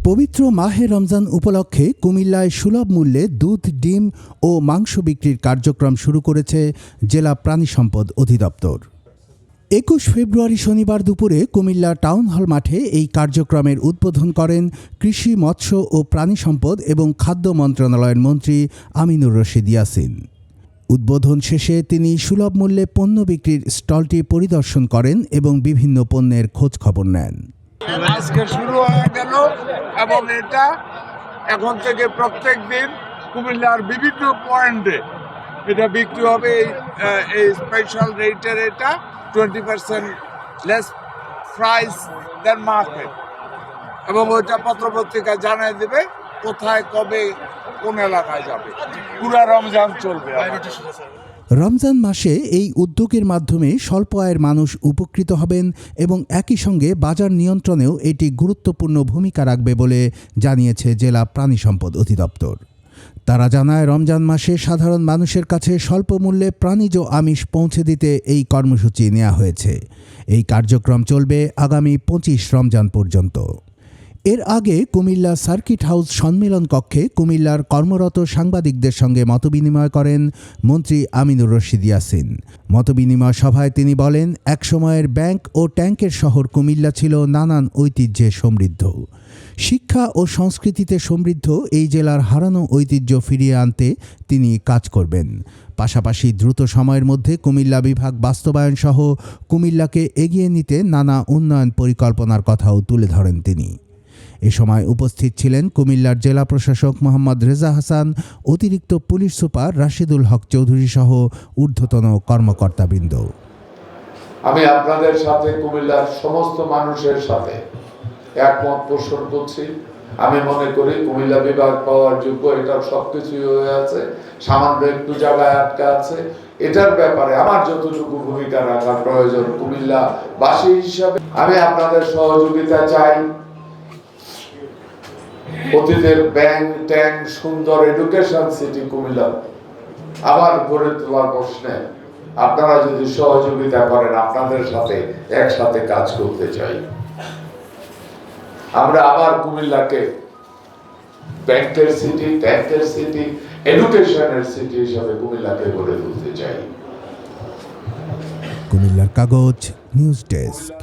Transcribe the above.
পবিত্র মাহে রমজান উপলক্ষে কুমিল্লায় সুলভ মূল্যে দুধ, ডিম ও মাংস বিক্রির কার্যক্রম শুরু করেছে জেলা প্রাণী সম্পদ অধিদপ্তর। ২১ ফেব্রুয়ারি শনিবার দুপুরে কুমিল্লা টাউন হল মাঠে এই কার্যক্রমের উদ্বোধন করেন কৃষি, মৎস্য ও প্রাণী সম্পদ এবং খাদ্য মন্ত্রণালয়ের মন্ত্রী আমিনুর রশিদ ইয়াসিন। উদ্বোধন শেষে তিনি সুলভ মূল্যে পণ্য বিক্রির স্টলটি পরিদর্শন করেন এবং বিভিন্ন পণ্যের খোঁজ খবর নেন। আজকে শুরু হয়ে গেল এবং এটা এখন থেকে প্রত্যেক দিন কুমিল্লার বিভিন্ন পয়েন্টে এটা বিক্রি হবে। এই স্পেশাল রেটের এটা 20% লেস প্রাইস দেন মার্কেট, এবং ওইটা পত্রপত্রিকা জানিয়ে দেবে কোথায় কবে কোন এলাকায় যাবে। পুরা রমজান চলবে। রমজান মাসে এই উদ্যোগের মাধ্যমে স্বল্প আয়ের মানুষ উপকৃত হবেন এবং একই সঙ্গে বাজার নিয়ন্ত্রণেও এটি গুরুত্বপূর্ণ ভূমিকা রাখবে বলে জানিয়েছে জেলা প্রাণী সম্পদ অধিদপ্তর। তারা জানায়, রমজান মাসে সাধারণ মানুষের কাছে স্বল্প মূল্যে প্রাণীজ আমিষ পৌঁছে দিতে এই কর্মসূচি নেওয়া হয়েছে। এই কার্যক্রম চলবে আগামী ২৫ রমজান পর্যন্ত। এর আগে কুমিল্লা সার্কিট হাউস সম্মেলন কক্ষে কুমিল্লার কর্মরত সাংবাদিকদের সঙ্গে মতবিনিময় করেন মন্ত্রী আমিনুর রশিদ ইয়াসিন। মতবিনিময় সভায় তিনি বলেন, একসময়ের ব্যাংক ও ট্যাঙ্কের শহর কুমিল্লা ছিল নানান ঐতিহ্যে সমৃদ্ধ। শিক্ষা ও সংস্কৃতিতে সমৃদ্ধ এই জেলার হারানো ঐতিহ্য ফিরিয়ে আনতে তিনি কাজ করবেন। পাশাপাশি দ্রুত সময়ের মধ্যে কুমিল্লা বিভাগ বাস্তবায়ন সহ কুমিল্লাকে এগিয়ে নিতে নানা উন্নয়ন পরিকল্পনার কথাও তুলে ধরেন তিনি। এ সময় উপস্থিত ছিলেন কুমিল্লার জেলা প্রশাসক মোহাম্মদ রেজা হাসান, অতিরিক্ত পুলিশ সুপার রাশিদুল হক চৌধুরী সহ ঊর্ধ্বতন কর্মকর্তাবৃন্দ। আমি আপনাদের সাথে কুমিল্লার সমস্ত মানুষের সাথে একমত পোষণ করছি। আমি মনে করি কুমিল্লা বিভাগ পাওয়ার যোগ্য, এটার সবকিছুই হয়ে আছে, সামান্য একটু জায়গায় আটকা আছে। এটার ব্যাপারে আমার যতটুকু ভূমিকা রাখা প্রয়োজন কুমিল্লাবাসী হিসাবে আমি আপনাদের সহযোগিতা চাই। অতীতের ব্যাংক ট্যাঙ্ক সুন্দর এডুকেশন সিটি কুমিল্লা আবার গড়ে তোলার প্রশ্নে আপনারা যদি সহযোগিতা করেন, আপনাদের সাথে একসাথে কাজ করতে চাই। আমরা আবার কুমিল্লাকে ব্যাংকের সিটি, ট্যাঙ্কের সিটি, এডুকেশনের সিটি হিসাবে কুমিল্লাকে গড়ে তুলতে চাই। কুমিল্লার কাগজ, নিউজ ডেস্ক।